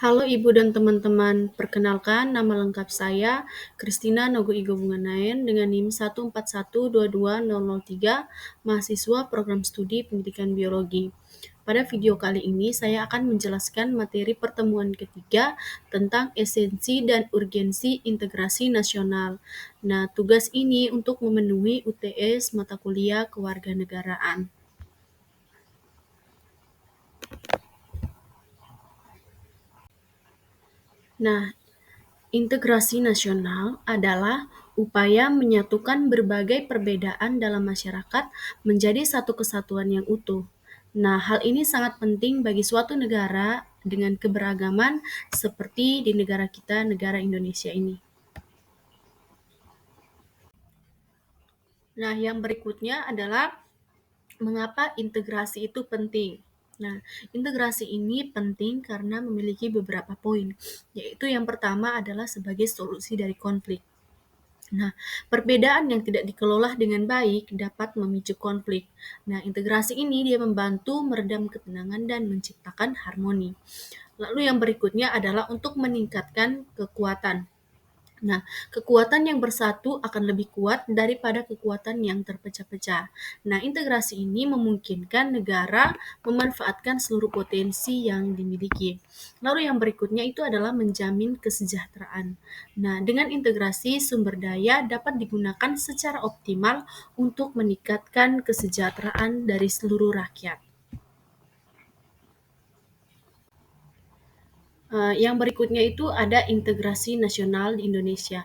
Halo Ibu dan teman-teman, perkenalkan nama lengkap saya Kristina Nogo Igo Bunganaen dengan NIM 141220003, mahasiswa program studi pendidikan biologi. Pada video kali ini saya akan menjelaskan materi pertemuan ketiga tentang esensi dan urgensi integrasi nasional. Nah, tugas ini untuk memenuhi UTS mata kuliah kewarganegaraan. Nah, integrasi nasional adalah upaya menyatukan berbagai perbedaan dalam masyarakat menjadi satu kesatuan yang utuh. Nah, hal ini sangat penting bagi suatu negara dengan keberagaman seperti di negara kita, negara Indonesia ini. Nah, yang berikutnya adalah mengapa integrasi itu penting. Nah, integrasi ini penting karena memiliki beberapa poin, yaitu yang pertama adalah sebagai solusi dari konflik. Nah, perbedaan yang tidak dikelola dengan baik dapat memicu konflik. Nah, integrasi ini dia membantu meredam ketenangan dan menciptakan harmoni. Lalu yang berikutnya adalah untuk meningkatkan kekuatan. Nah, kekuatan yang bersatu akan lebih kuat daripada kekuatan yang terpecah-pecah. Nah, integrasi ini memungkinkan negara memanfaatkan seluruh potensi yang dimiliki. Lalu yang berikutnya itu adalah menjamin kesejahteraan. Nah, dengan integrasi sumber daya dapat digunakan secara optimal untuk meningkatkan kesejahteraan dari seluruh rakyat. Yang berikutnya itu ada integrasi nasional di Indonesia.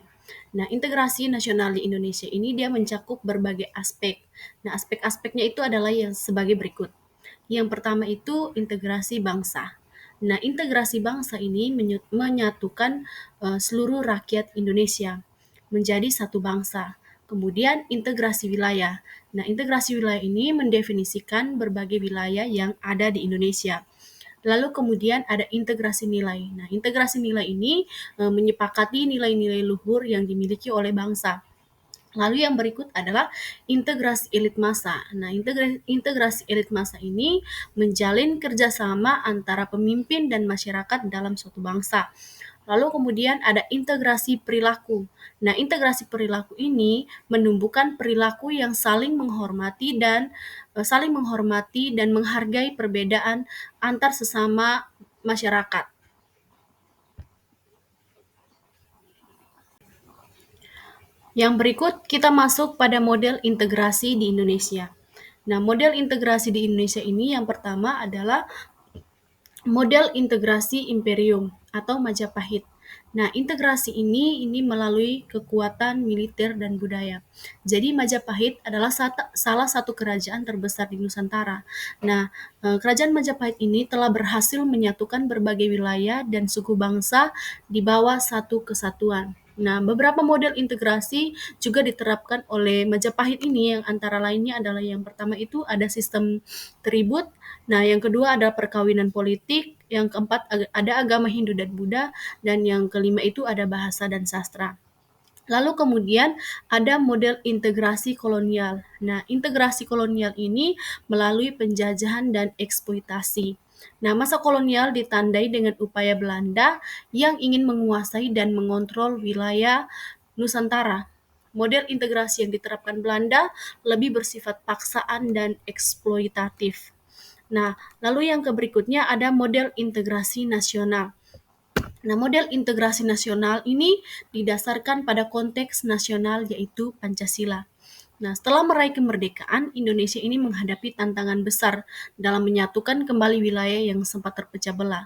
Nah, integrasi nasional di Indonesia ini dia mencakup berbagai aspek. Nah, aspek-aspeknya itu adalah yang sebagai berikut. Yang pertama itu integrasi bangsa. Nah, integrasi bangsa ini menyatukan seluruh rakyat Indonesia menjadi satu bangsa. Kemudian integrasi wilayah. Nah, integrasi wilayah ini mendefinisikan berbagai wilayah yang ada di Indonesia. Lalu kemudian ada integrasi nilai. Nah, integrasi nilai ini menyepakati nilai-nilai luhur yang dimiliki oleh bangsa. Lalu yang berikut adalah integrasi elit massa. Nah, integrasi elit massa ini menjalin kerjasama antara pemimpin dan masyarakat dalam suatu bangsa. Lalu kemudian ada integrasi perilaku. Nah, integrasi perilaku ini menumbuhkan perilaku yang saling menghormati dan menghargai perbedaan antar sesama masyarakat. Yang berikut kita masuk pada model integrasi di Indonesia. Nah, model integrasi di Indonesia ini yang pertama adalah model integrasi imperium atau Majapahit. Nah, integrasi ini melalui kekuatan militer dan budaya. Jadi Majapahit adalah salah satu kerajaan terbesar di Nusantara. Nah, kerajaan Majapahit ini telah berhasil menyatukan berbagai wilayah dan suku bangsa di bawah satu kesatuan. Nah, beberapa model integrasi juga diterapkan oleh Majapahit ini yang antara lainnya adalah yang pertama itu ada sistem tribut. Nah, yang kedua ada perkawinan politik, yang keempat ada agama Hindu dan Buddha, dan yang kelima itu ada bahasa dan sastra. Lalu kemudian ada model integrasi kolonial. Nah, integrasi kolonial ini melalui penjajahan dan eksploitasi. Nah, masa kolonial ditandai dengan upaya Belanda yang ingin menguasai dan mengontrol wilayah Nusantara. Model integrasi yang diterapkan Belanda lebih bersifat paksaan dan eksploitatif. Nah, lalu yang berikutnya ada model integrasi nasional. Nah, model integrasi nasional ini didasarkan pada konteks nasional yaitu Pancasila. Nah, setelah meraih kemerdekaan, Indonesia ini menghadapi tantangan besar dalam menyatukan kembali wilayah yang sempat terpecah belah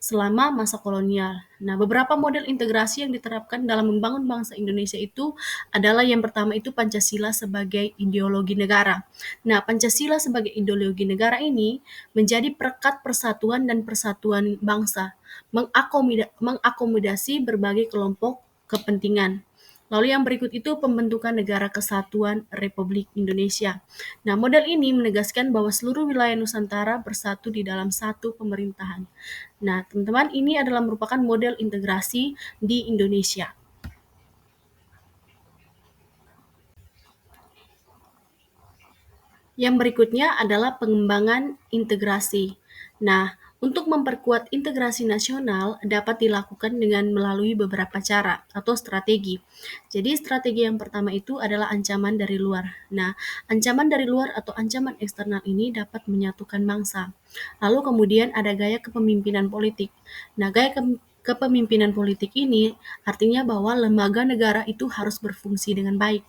selama masa kolonial. Nah, beberapa model integrasi yang diterapkan dalam membangun bangsa Indonesia itu adalah yang pertama itu Pancasila sebagai ideologi negara. Nah, Pancasila sebagai ideologi negara ini menjadi perekat persatuan dan persatuan bangsa, mengakomodasi berbagai kelompok kepentingan. Lalu yang berikut itu pembentukan Negara Kesatuan Republik Indonesia. Nah, model ini menegaskan bahwa seluruh wilayah Nusantara bersatu di dalam satu pemerintahan. Nah, teman-teman, ini adalah merupakan model integrasi di Indonesia. Yang berikutnya adalah pengembangan integrasi. Nah, Untuk memperkuat integrasi nasional dapat dilakukan dengan melalui beberapa cara atau strategi. Jadi strategi yang pertama itu adalah ancaman dari luar. Nah, ancaman dari luar atau ancaman eksternal ini dapat menyatukan bangsa. Lalu kemudian ada gaya kepemimpinan politik. Nah, gaya kepemimpinan politik ini artinya bahwa lembaga negara itu harus berfungsi dengan baik.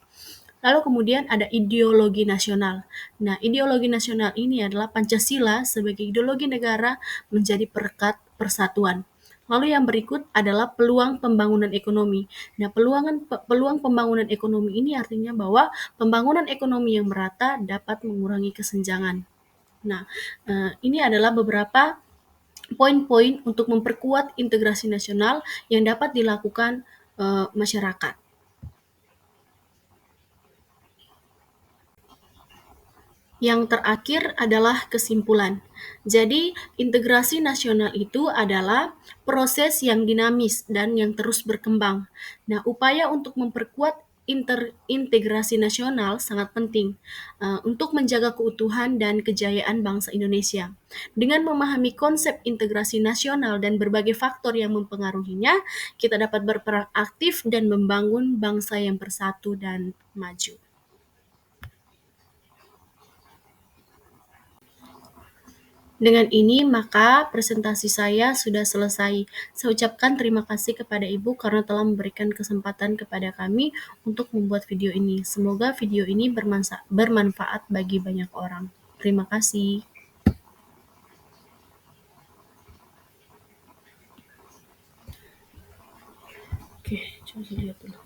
Lalu kemudian ada ideologi nasional. Nah, ideologi nasional ini adalah Pancasila sebagai ideologi negara menjadi perekat persatuan. Lalu yang berikut adalah peluang pembangunan ekonomi. Nah, peluang pembangunan ekonomi ini artinya bahwa pembangunan ekonomi yang merata dapat mengurangi kesenjangan. Nah, ini adalah beberapa poin-poin untuk memperkuat integrasi nasional yang dapat dilakukan masyarakat. Yang terakhir adalah kesimpulan. Jadi, integrasi nasional itu adalah proses yang dinamis dan yang terus berkembang. Nah, upaya untuk memperkuat integrasi nasional sangat penting untuk menjaga keutuhan dan kejayaan bangsa Indonesia. Dengan memahami konsep integrasi nasional dan berbagai faktor yang mempengaruhinya, kita dapat berperan aktif dan membangun bangsa yang bersatu dan maju. Dengan ini, maka presentasi saya sudah selesai. Saya ucapkan terima kasih kepada Ibu karena telah memberikan kesempatan kepada kami untuk membuat video ini. Semoga video ini bermanfaat bagi banyak orang. Terima kasih. Oke, coba lihat dulu.